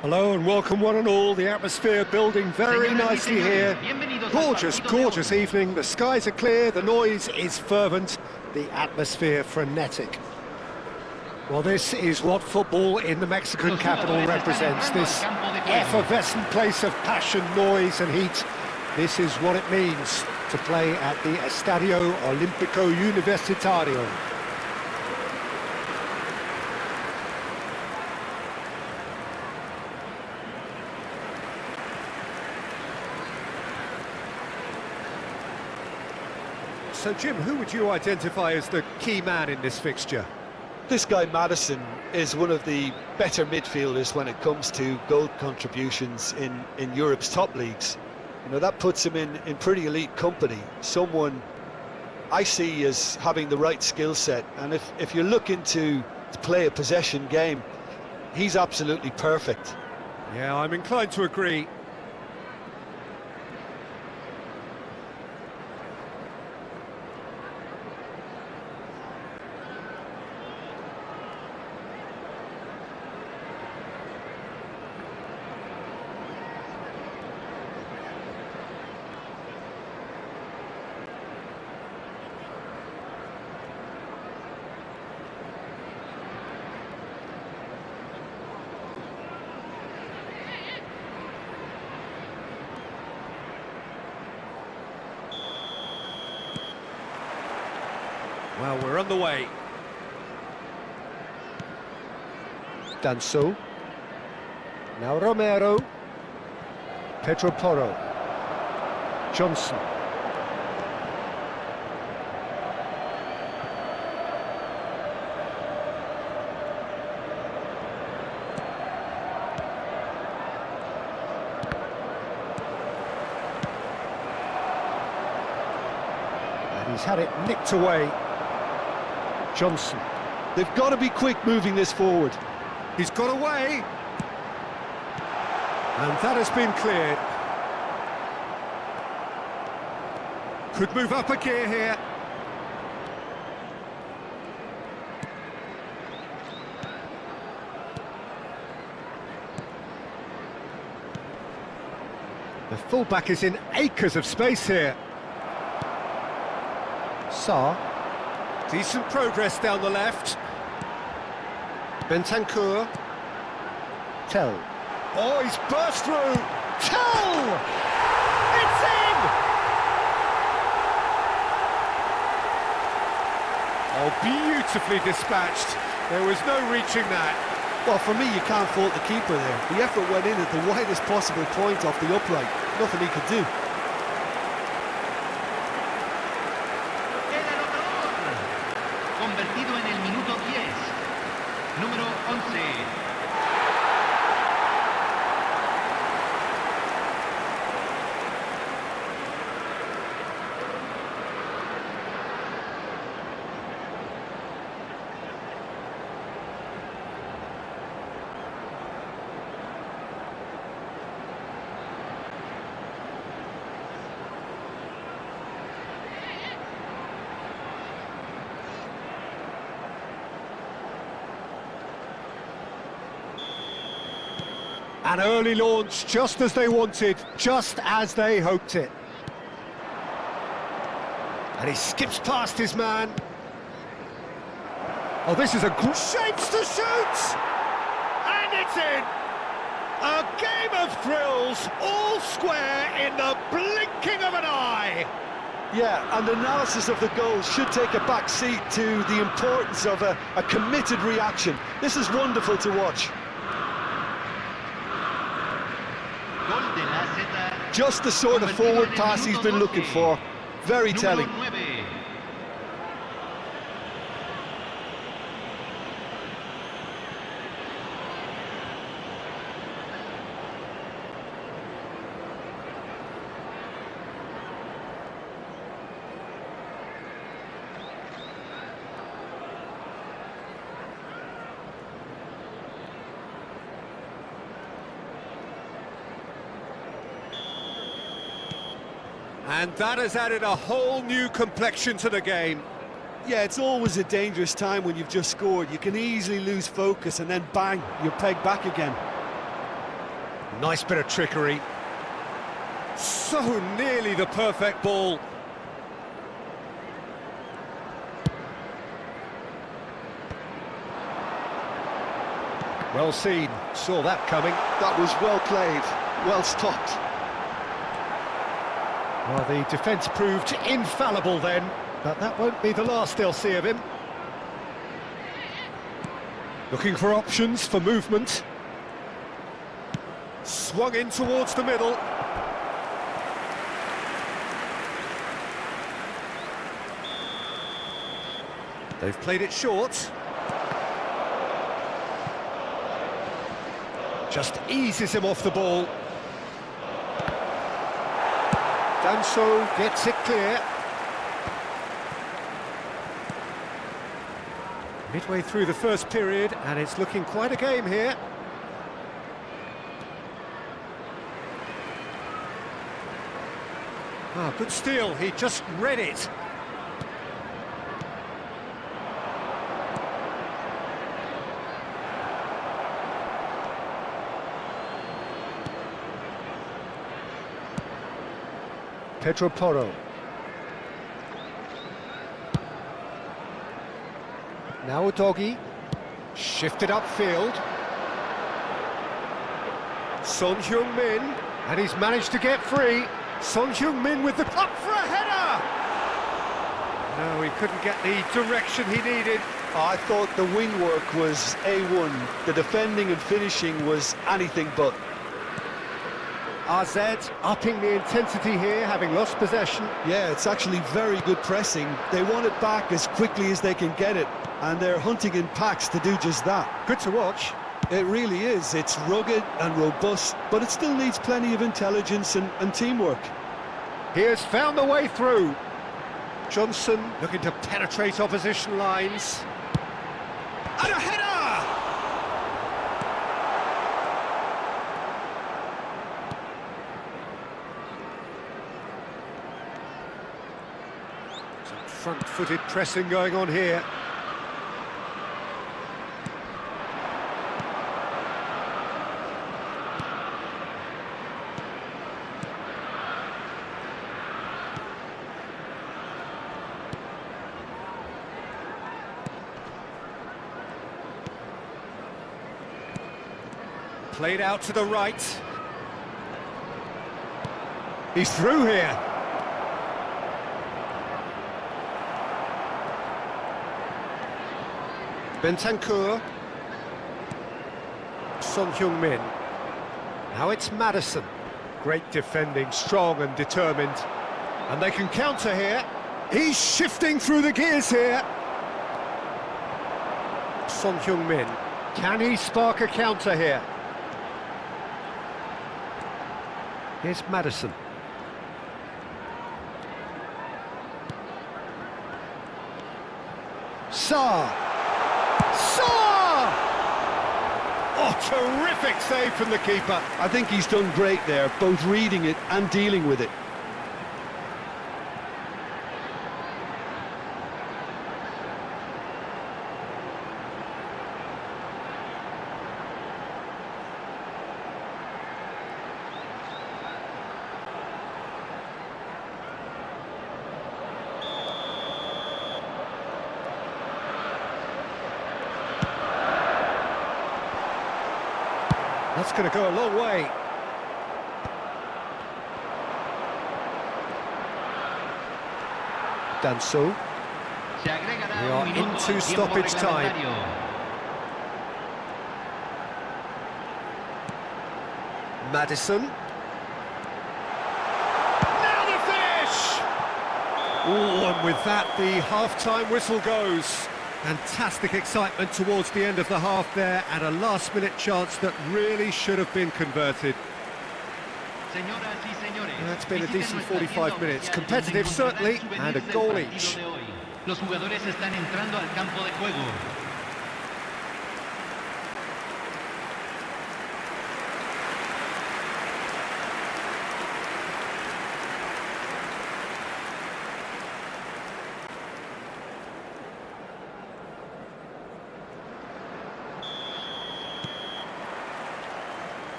Hello and welcome one and all. The atmosphere building very nicely here. Gorgeous, gorgeous evening. The skies are clear, the noise is fervent, the atmosphere frenetic. Well, this is what football in the Mexican capital represents. This effervescent place of passion, noise and heat. This is what it means to play at the Estadio Olímpico Universitario. So, Jim, who would you identify as the key man in this fixture? This guy, Maddison, is one of the better midfielders when it comes to goal contributions in Europe's top leagues. You know, that puts him in pretty elite company. Someone I see as having the right skill set. And if you're looking to play a possession game, he's absolutely perfect. Yeah, I'm inclined to agree. Well, we're on the way. Danso. Now Romero. Pedro Porro. Johnson. And he's had it nicked away. Johnson. They've got to be quick moving this forward. He's got away. And that has been cleared. Could move up a gear here. The fullback is in acres of space here. Sarr. Decent progress down the left. Bentancur. Tell. Oh, he's burst through. Tell! It's in! Oh, beautifully dispatched. There was no reaching that. Well, for me, you can't fault the keeper there. The effort went in at the widest possible point off the upright. Nothing he could do. Convertido en el minuto 10, número 11. An early launch, just as they wanted, just as they hoped it. And he skips past his man. Oh, this is a good shapes to shoot! And it's in! A game of thrills, all square in the blinking of an eye! Yeah, and analysis of the goal should take a back seat to the importance of a committed reaction. This is wonderful to watch. Just the sort of forward pass he's been looking for. Very telling. And that has added a whole new complexion to the game. Yeah, it's always a dangerous time when you've just scored. You can easily lose focus and then bang, you're pegged back again. Nice bit of trickery. So nearly the perfect ball. Well seen, saw that coming. That was well played, well stopped. Well, the defence proved infallible then, but that won't be the last they'll see of him. Looking for options for movement. Swung in towards the middle. They've played it short. Just eases him off the ball. Danso gets it clear. Midway through the first period, and it's looking quite a game here. Ah, good steal, he just read it. Pedro Porro. Now Doggy, shifted upfield. Son Heung-min, and he's managed to get free. Son Heung-min with the up for a header! No, he couldn't get the direction he needed. I thought the wing work was A1. The defending and finishing was anything but. AZ upping the intensity here, having lost possession. Yeah, it's actually very good pressing. They want it back as quickly as they can get it, and they're hunting in packs to do just that. Good to watch. It really is. It's rugged and robust, but it still needs plenty of intelligence and teamwork. He has found the way through. Johnson looking to penetrate opposition lines. And a header! Some front-footed pressing going on here. Played out to the right. He's through here. Bentancur. Son Heung-min. Now it's Madison. Great defending, strong and determined. And they can counter here. He's shifting through the gears here. Son Heung-min. Can he spark a counter here? Here's Madison. Sarr! Sarr! Oh, terrific save from the keeper. I think he's done great there, both reading it and dealing with it. That's going to go a long way. Danso. We are into stoppage time. Madison. Now the finish! Oh, and with that, the half-time whistle goes. Fantastic excitement towards the end of the half there, and a last-minute chance that really should have been converted. That's been a decent 45 minutes. Competitive, certainly, and a goal each. Los jugadores están entrando al campo de juego.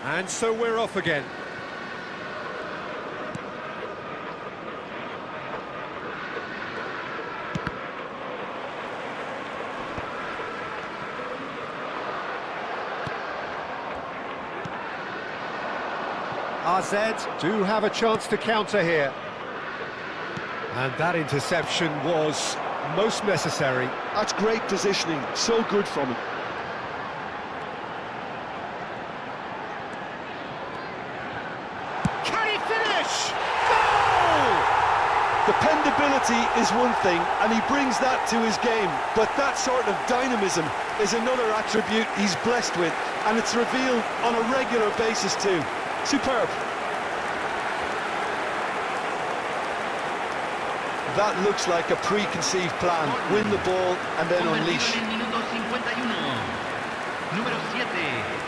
And so we're off again. AZ do have a chance to counter here. And that interception was most necessary. That's great positioning, so good from him. Can he finish? Goal! Dependability is one thing, and he brings that to his game, but that sort of dynamism is another attribute he's blessed with, and it's revealed on a regular basis too. Superb. That looks like a preconceived plan. Win the ball and then unleash. Número 7.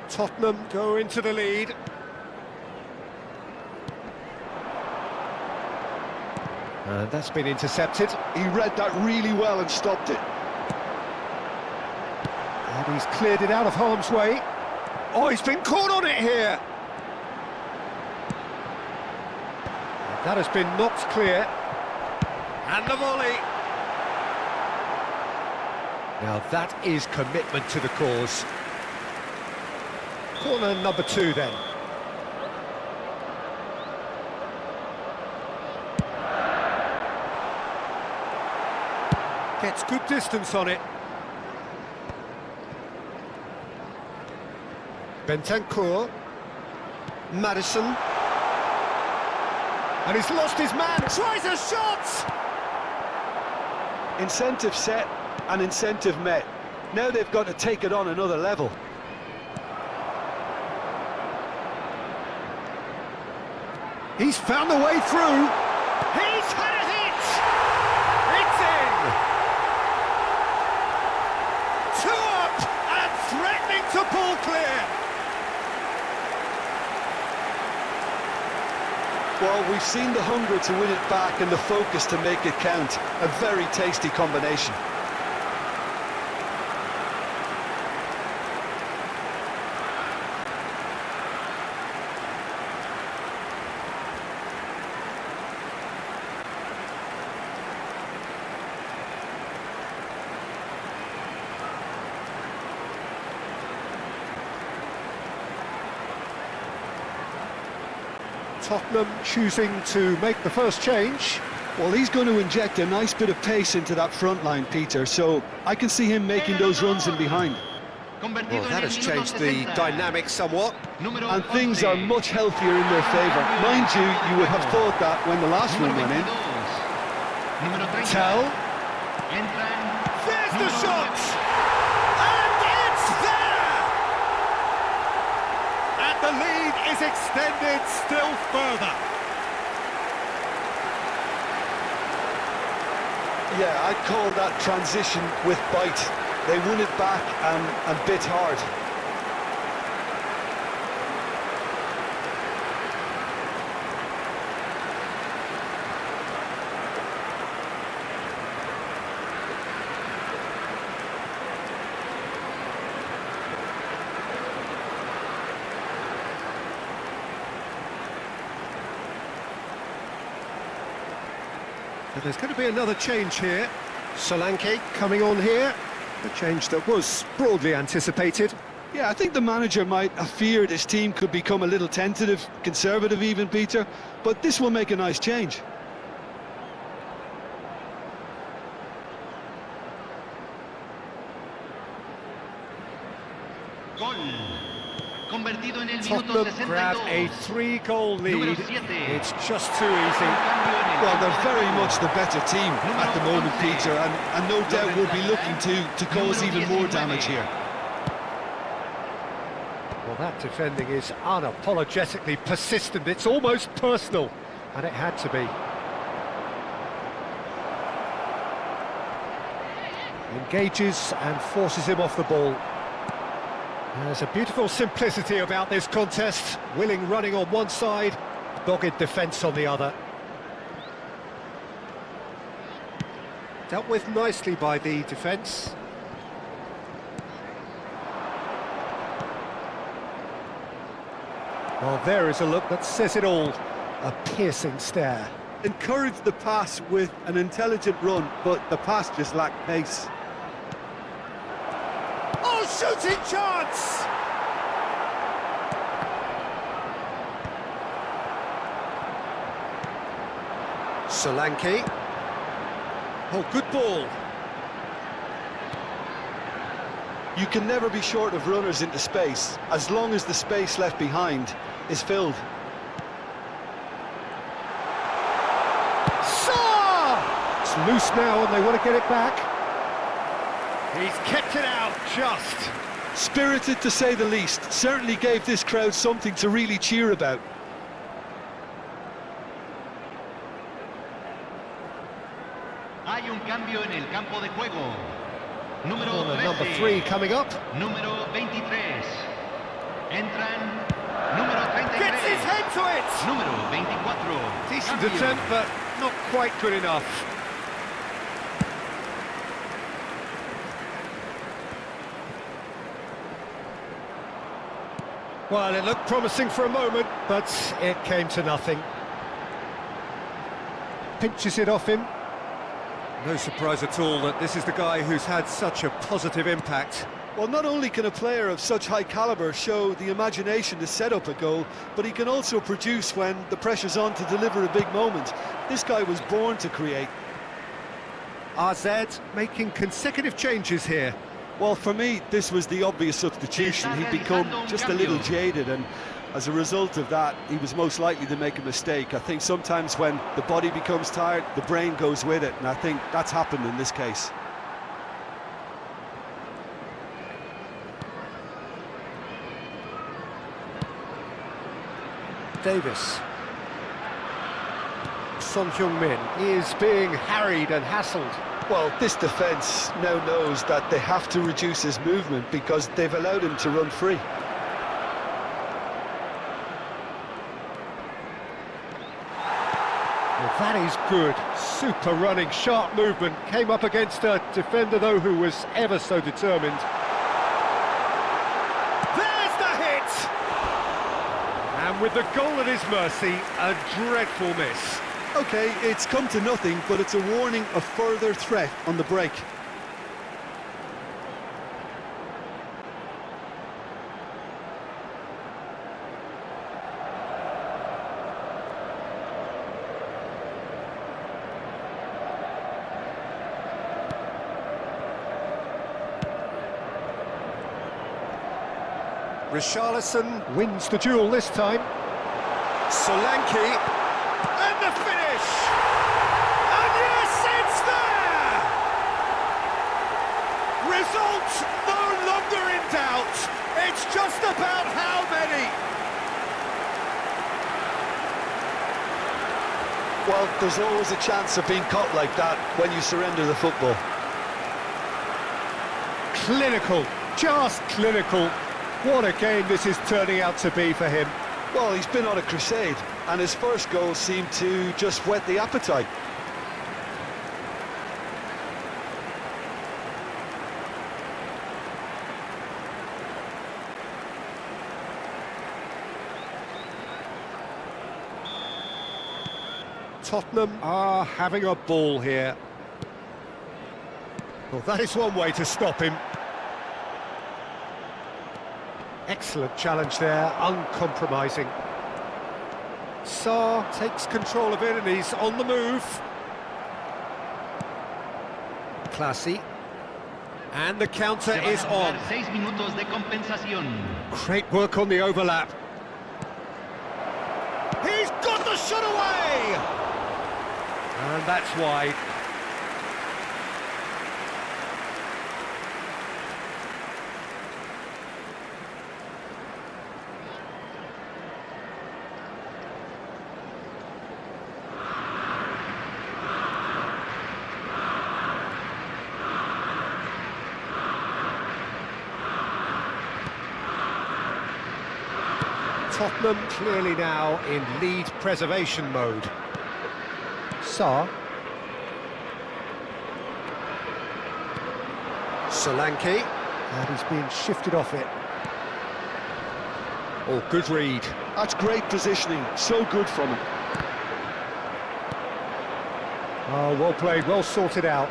Tottenham go into the lead. And that's been intercepted. He read that really well and stopped it. And he's cleared it out of harm's way. Oh, he's been caught on it here. That has been knocked clear. And the volley. Now that is commitment to the cause. Corner number 2 then. Gets good distance on it. Bentancur. Madison. And he's lost his man. Tries a shot! Incentive set and incentive met. Now they've got to take it on another level. He's found the way through. He's had a hit! It's in! 2 up and threatening to pull clear. Well, we've seen the hunger to win it back and the focus to make it count. A very tasty combination. Tottenham choosing to make the first change. Well, he's going to inject a nice bit of pace into that front line, Peter, so I can see him making those runs in behind. Well, that has changed the dynamic somewhat. And things are much healthier in their favour. Mind you, you would have thought that when the last one went in. Tell. There's the shot! And it's there! And the lead is extended still further. Yeah, I'd call that transition with bite. They won it back and bit hard. So there's going to be another change here. Solanke coming on here. A change that was broadly anticipated. Yeah, I think the manager might have feared his team could become a little tentative, conservative even, Peter, but this will make a nice change. Tottenham grab a 3-goal lead. It's just too easy. Well, they're very much the better team at the moment, Peter, and no doubt will be looking to cause even more damage here. Well, that defending is unapologetically persistent. It's almost personal, and it had to be. Engages and forces him off the ball. There's a beautiful simplicity about this contest. Willing running on one side, dogged defence on the other. Dealt with nicely by the defence. Well, there is a look that says it all. A piercing stare. Encouraged the pass with an intelligent run, but the pass just lacked pace. Oh, shooting chance! Solanke. Oh, good ball. You can never be short of runners into space, as long as the space left behind is filled. It's loose now and they want to get it back. He's kept it out, just. Spirited to say the least, certainly gave this crowd something to really cheer about. Hay un cambio en el campo de juego. Número Corner 13. number 3 coming up. Número 23. Entran. Número 33. Gets his head to it! Número 24. Decent Cambio. attempt, but not quite good enough. Well, it looked promising for a moment, but it came to nothing. Pinches it off him. No surprise at all that this is the guy who's had such a positive impact. Well, not only can a player of such high calibre show the imagination to set up a goal, but he can also produce when the pressure's on to deliver a big moment. This guy was born to create. AZ making consecutive changes here. Well, for me, this was the obvious substitution. He'd become just a little jaded, and as a result of that, he was most likely to make a mistake. I think sometimes when the body becomes tired, the brain goes with it, and I think that's happened in this case. Davis. Son Heung-min is being harried and hassled. Well, this defence now knows that they have to reduce his movement because they've allowed him to run free. Well, that is good. Super running, sharp movement. Came up against a defender, though, who was ever so determined. There's the hit! And with the goal at his mercy, a dreadful miss. OK, it's come to nothing, but it's a warning of further threat on the break. Richarlison wins the duel this time. Solanke, and the finish! And yes, it's there! Result no longer in doubt. It's just about how many. Well, there's always a chance of being caught like that when you surrender the football. Clinical, just clinical. What a game this is turning out to be for him. Well, he's been on a crusade, and his first goal seemed to just whet the appetite. Tottenham are having a ball here. Well, that is one way to stop him. Excellent challenge there, uncompromising. Sarr takes control of it and he's on the move. Classy. And the counter is on. 6 minutos de compensación. Great work on the overlap. He's got the shot away! And that's wide. Tottenham clearly now in lead preservation mode. Sarr. Solanke. And he's been shifted off it. Oh, good read. That's great positioning, so good from him. Oh, well played, well sorted out.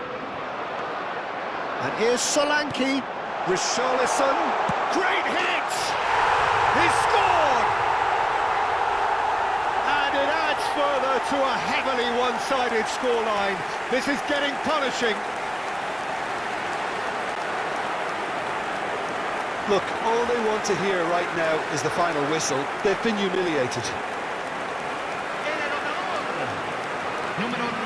And here's Solanke. Richarlison. Great hit! He scored! And it adds further to a heavily one-sided scoreline. This is getting punishing. Look, all they want to hear right now is the final whistle. They've been humiliated. El anotador. Número 9.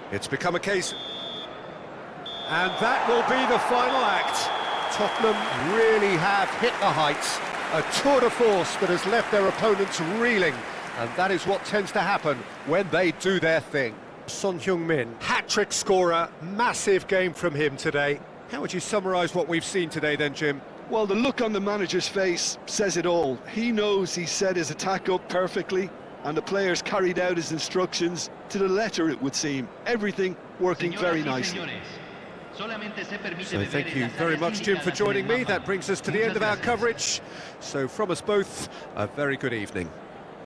It's become a case, and that will be the final act. Tottenham really have hit the heights, a tour de force that has left their opponents reeling, and that is what tends to happen when they do their thing. Son Heung-min, hat-trick scorer, massive game from him today. How would you summarise what we've seen today then, Jim? Well, the look on the manager's face says it all. He knows he set his attack up perfectly, and the players carried out his instructions to the letter, it would seem. Everything working very nicely. So thank you very much, Jim, for joining me. That brings us to the end of our coverage. So from us both, a very good evening.